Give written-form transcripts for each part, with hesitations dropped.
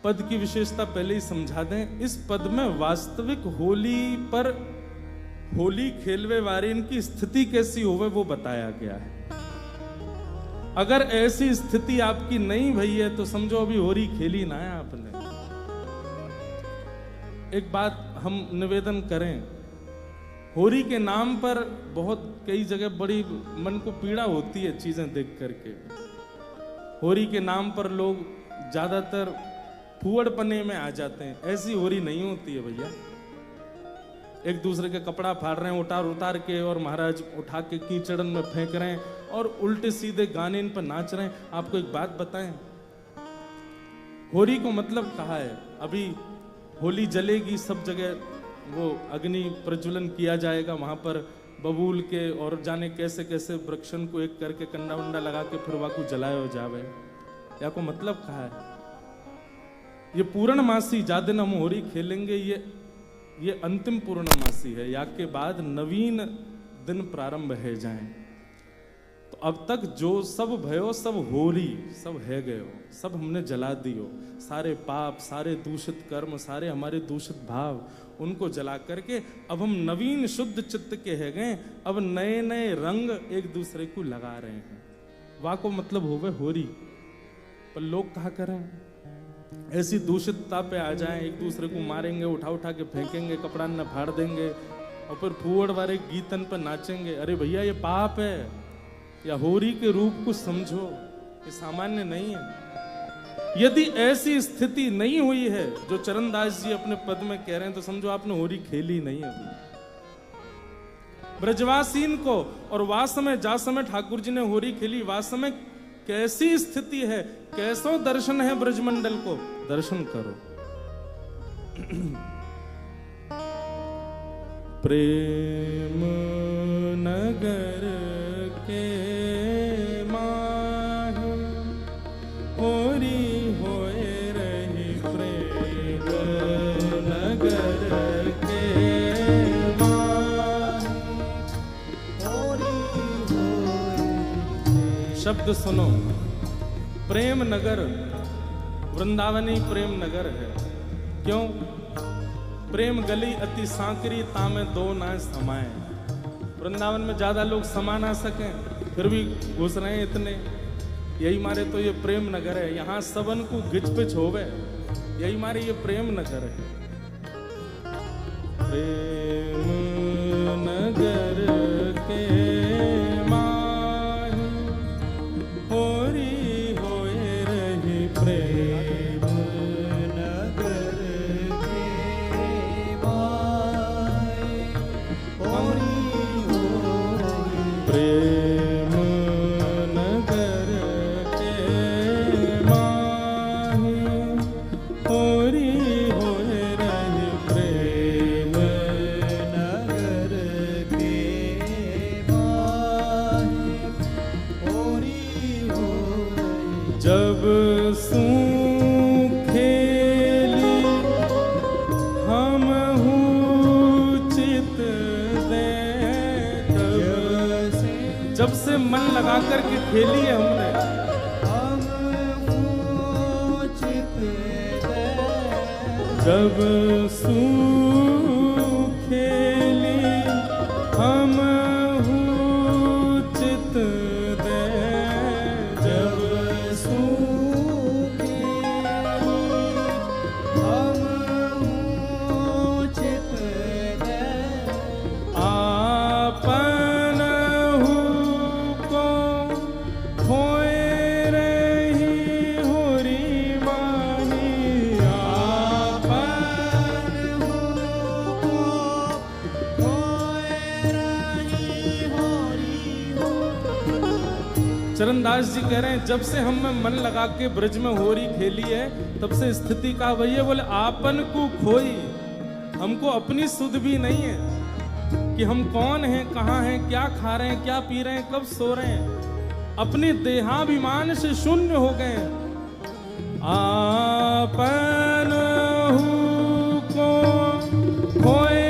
पद की विशेषता पहले ही समझा दें। इस पद में वास्तविक होली पर होली खेलवे वाले इनकी स्थिति कैसी होवे वो बताया गया है। अगर ऐसी स्थिति आपकी नहीं भई है तो समझो अभी होली खेली ना है आपने। एक बात हम निवेदन करें, होली के नाम पर बहुत कई जगह बड़ी मन को पीड़ा होती है चीजें देख करके। होली के नाम पर लोग ज्यादातर फुअड़पने में आ जाते हैं। ऐसी होली नहीं होती है भैया। एक दूसरे के कपड़ा फाड़ रहे हैं उतार उतार के, और महाराज उठा के कीचड़न में फेंक रहे हैं और उल्टे सीधे गाने इन पर नाच रहे हैं। आपको एक बात बताएं, होली को मतलब कहा है, अभी होली जलेगी सब जगह, वो अग्नि प्रज्वलन किया जाएगा वहां पर बबूल के, और जाने कैसे कैसे वृक्षण को एक करके कंडा वंडा लगा के फिर वाकू जलायो जावे। या को मतलब कहा है, ये पूर्णमासी जादिन हम होली खेलेंगे, ये अंतिम पूर्णमासी है। या के बाद नवीन दिन प्रारंभ है जाए। तो अब तक जो सब भयो सब होली सब है गयो, सब हमने जला दियो। सारे पाप, सारे दूषित कर्म, सारे हमारे दूषित भाव, उनको जला करके अब हम नवीन शुद्ध चित्त के है गए। अब नए नए रंग एक दूसरे को लगा रहे हैं। वाह को मतलब होवे होली। पर लोग कहा करें, ऐसी दूषितता पे आ जाएं, एक दूसरे को मारेंगे, उठा उठा के फेंकेंगे, कपड़ा न फाड़ देंगे और फिर फूअड़ वाले गीतन पर नाचेंगे। अरे भैया ये पाप है। या होली के रूप को समझो, ये सामान्य नहीं है। यदि ऐसी स्थिति नहीं हुई है जो चरणदास जी अपने पद में कह रहे हैं, तो समझो आपने होली खेली नहीं अभी। ब्रजवासीन को और वासमय जासमय ठाकुर जी ने होली खेली। वासमय कैसी स्थिति है, कैसो दर्शन है ब्रजमंडल को, दर्शन करो। प्रेम नगर के माही होरी होए रही। प्रेम नगर के माही होरी होए। शब्द सुनो, प्रेम नगर वृंदावनी प्रेम नगर है। क्यों? प्रेम गली अति सांकरी तामे दो ना समाए। वृंदावन में ज्यादा लोग समा ना सकें, फिर भी घुस रहे हैं इतने। यही मारे तो ये प्रेम नगर है। यहाँ सबन को गिच पिच होवे, यही मारे ये प्रेम नगर है। प्रेम नगर के जब खेली हम चित दे, जब से मन लगा कर के खेली है हमने, चित दे। जब खेली हम चित दे, चरणदास जी कह रहे हैं जब से हम मन लगा के ब्रज में होरी खेली है, तब से स्थिति का वही है। बोले आपन को खोई, हमको अपनी सुध भी नहीं है कि हम कौन हैं, कहाँ हैं, क्या खा रहे हैं, क्या पी रहे हैं, कब सो रहे हैं। अपने देहाभिमान से शून्य हो गए। आपन को खोए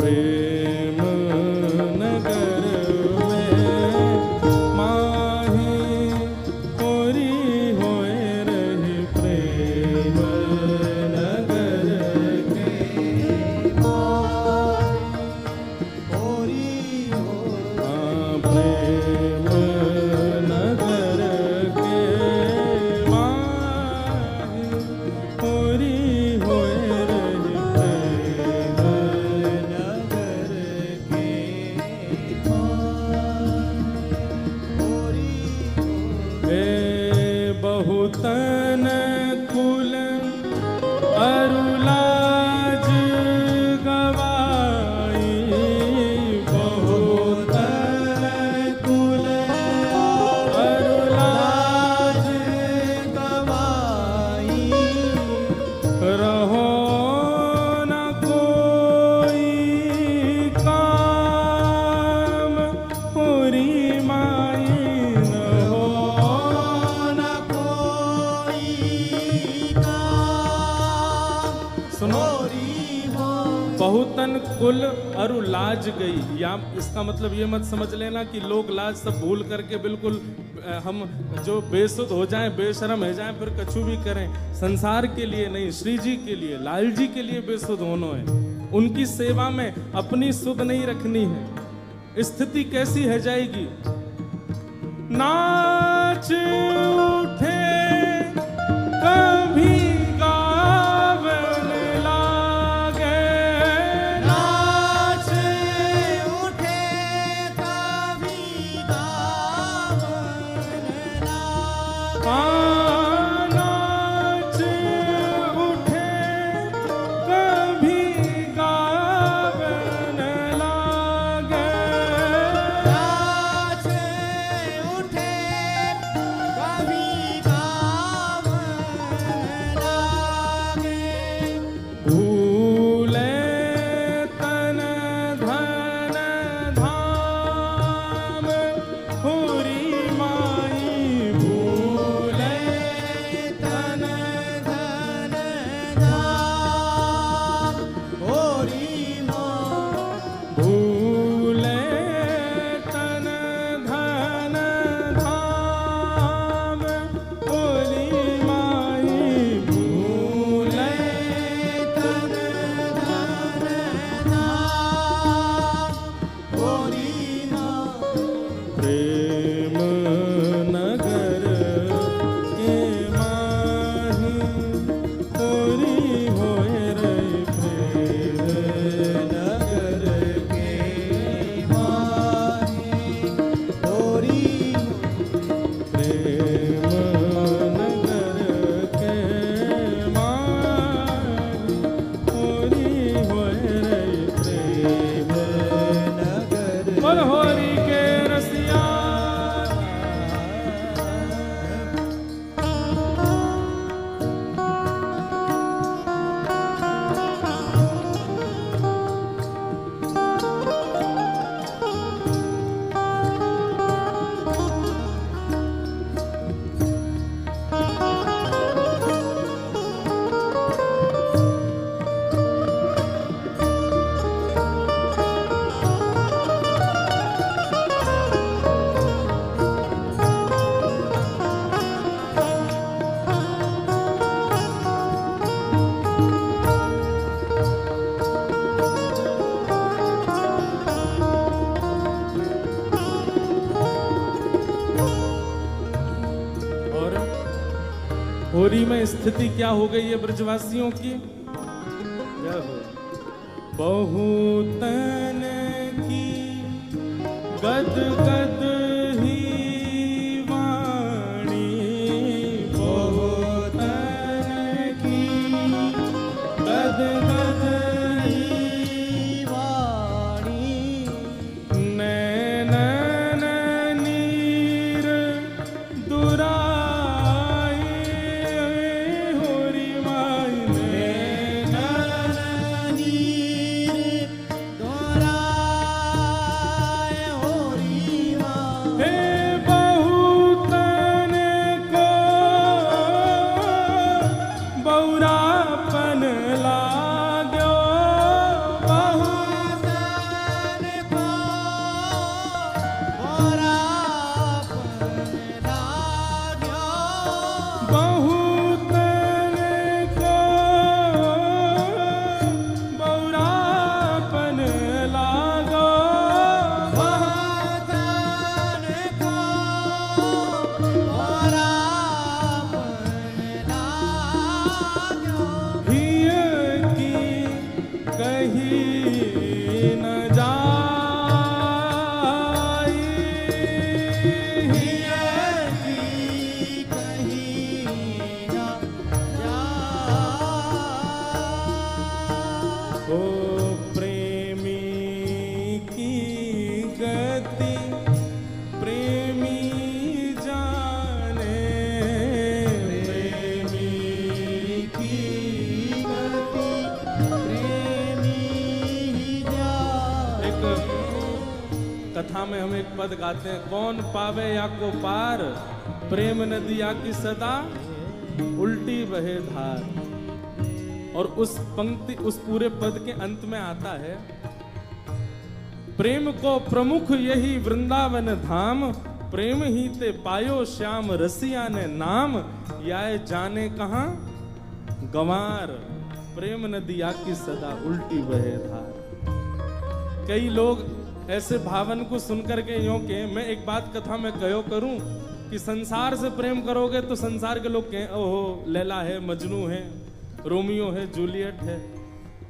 प्रेम नगर में माही होरी होए रही प्रेम नगर के होरी हो प्रेम नगर के माही होरी होए रही प्रेम नगर के होरी हो हे बहुतन कुल अरुलाज गवाई बहुतन कुल अरुलाज गवाई रहो न कोई काम पूरी माई न हो न कोई काम सुनो होरी हो बहुतन कुल अरु लाज गई। या इसका मतलब ये मत समझ लेना कि लोग लाज सब भूल करके बिल्कुल हम जो बेसुध हो जाएं, बेशरम हो जाएं, फिर कछु भी करें। संसार के लिए नहीं, श्री जी के लिए, लाल जी के लिए बेसुध होना है। उनकी सेवा में अपनी सुध नहीं रखनी है। स्थिति कैसी है जाएगी? नाच उठे कभी गावन लागे नाच उठे कभी गावन लागे नाच उठे कभी गावन लागे नाच उठे कभी गावन लागे भूले तन धन धाम हुरी माई भूले तन धन धाम होरी माँ भूले तन धन धाम हुरी माई भूले तन धन धाम होरी माँ प्रेम नगर के माही होरी होए रही प्रेम नगर के माही होरी प्रेम नगर के माही होरी होए रही प्रेम नगर बोल होरी के रसिया और होरी में स्थिति क्या हो गई है ब्रजवासियों की? बहुतन की गद गद ही वाणी बहुतन की गद गद ही वाणी नैनन नीर दुराई होरी माई नैनन नीर दोहराए होरी माँ हे बहुतन को बौरापन ला कथा में हम एक पद गाते हैं, कौन पावे या को पार, प्रेम नदिया की सदा उल्टी बहे धार। और उस पंक्ति, उस पूरे पद के अंत में आता है, प्रेम को प्रमुख यही वृंदावन धाम, प्रेम ही ते पायो श्याम रसिया ने नाम, याय जाने कहां गंवार, प्रेम नदिया की सदा उल्टी बहे धार। कई लोग ऐसे भावन को सुनकर के यूं के, मैं एक बात कथा में कहो करूं कि संसार से प्रेम करोगे तो संसार के लोग कहें ओहो लैला है, मजनू है, रोमियो है, जूलियट है,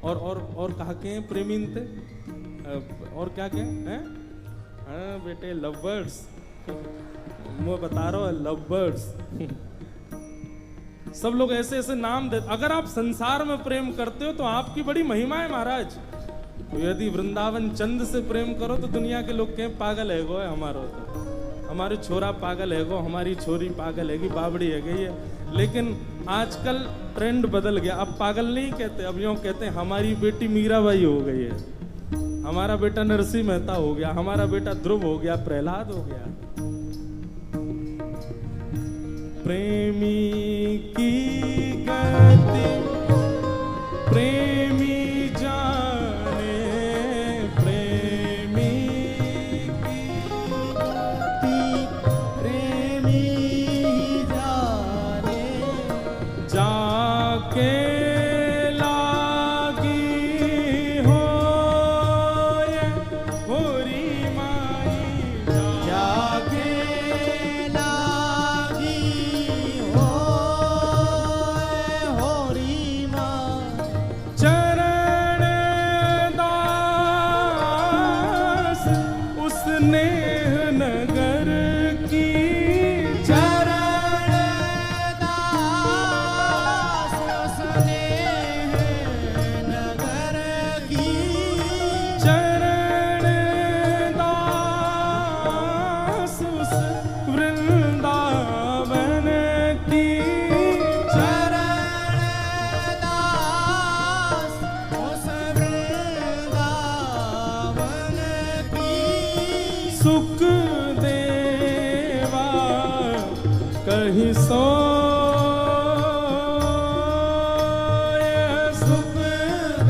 और कहा के प्रेमी थे, और क्या कहें हैं? हाँ बेटे लव बर्ड्स, मैं बता रहा हूँ लव बर्ड्स। सब लोग ऐसे ऐसे नाम दे। अगर आप संसार में प्रेम करते हो तो आपकी बड़ी महिमा है महाराज। तो यदि वृंदावन चंद से प्रेम करो तो दुनिया के लोग कहें पागल है गो है हमारो, तो हमारे छोरा पागल है गो, हमारी छोरी पागल है, बाबड़ी है गई है। लेकिन आजकल ट्रेंड बदल गया, अब पागल नहीं कहते, अब यूं कहते हैं हमारी बेटी मीराबाई हो गई है, हमारा बेटा नरसिंह मेहता हो गया, हमारा बेटा ध्रुव हो गया, प्रहलाद हो गया। प्रेमी की गति प्रेमी जाने, प्रेमी की गति प्रेमी जाने, जाके सुख देवा कहीं सो, सुख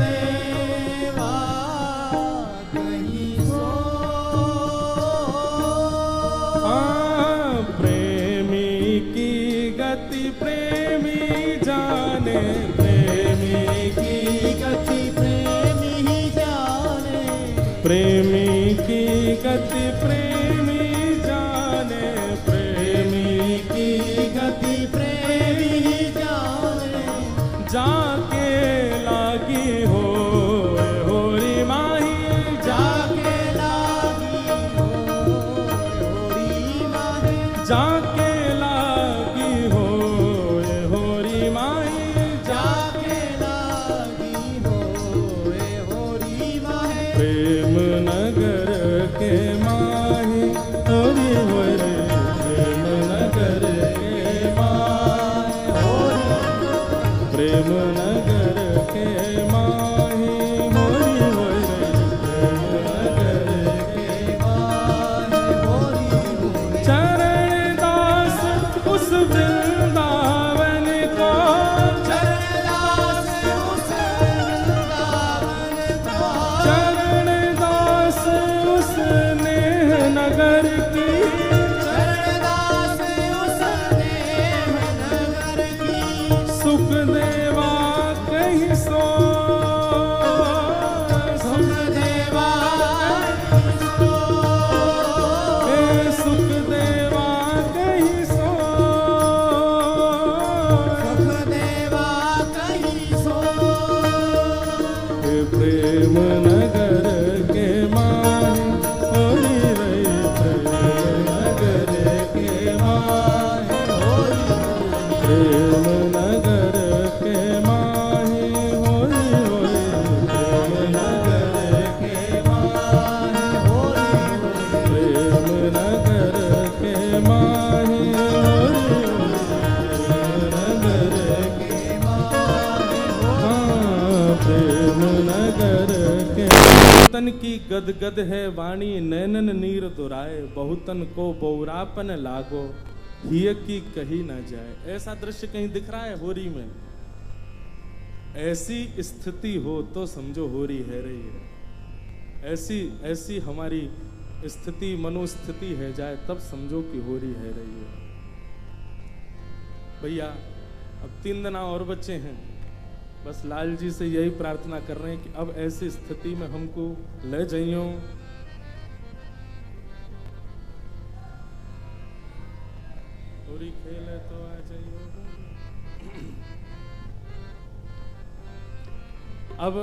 देवा कहीं सो। प्रेमी की गति प्रेमी जाने, प्रेमी की गति प्रेमी ही जाने, प्रेमी की गति प्रेमी जाने, प्रेमी की गति प्रेमी ही जाने, जाके लागी हो होरी माही, जाके लागी हो होरी माही, जाके लागी हो होरी माही, जाके लागी हो होरी माही। प्रेम नगर के माही होरी होरी, प्रेम नगर के माही होरी, प्रेम नगर के माही होरी होरी, प्रेम नगर के माही होरी होरी। चरण दास उस वृंदावन को, चरण दास उस वृंदावन को, चरण दास उस नेह नगर की, चरण दास उस नेह नगर की, सुख देवा कहीं सो, सुख देवा हे सुख देवा कहीं सो, सुख देवा कहीं सो। हे प्रेम नगर के माही होरी रही, प्रेम नगर के माही होरी प्रेम नगर के माही होरी होरी, प्रेम नगर के माही होरी होरी। प्रेम नगर के माही होरी होरी, प्रेम नगर के, हाँ प्रेम नगर के बहुतन की गद गद है वाणी नैनन नीर दुराए, बहुतन को बौरापन लागो हिय की कही ना जाए। ऐसा दृश्य कहीं दिख रहा है होरी में? ऐसी स्थिति हो तो समझो होरी है रही है। ऐसी हमारी स्थिति मनोस्थिति है जाए तब समझो कि होरी है रही है। भैया अब 3 दिन और बच्चे हैं, बस लाल जी से यही प्रार्थना कर रहे हैं कि अब ऐसी स्थिति में हमको ले जाइयो। होरी खेले तो आ जाइयो। अब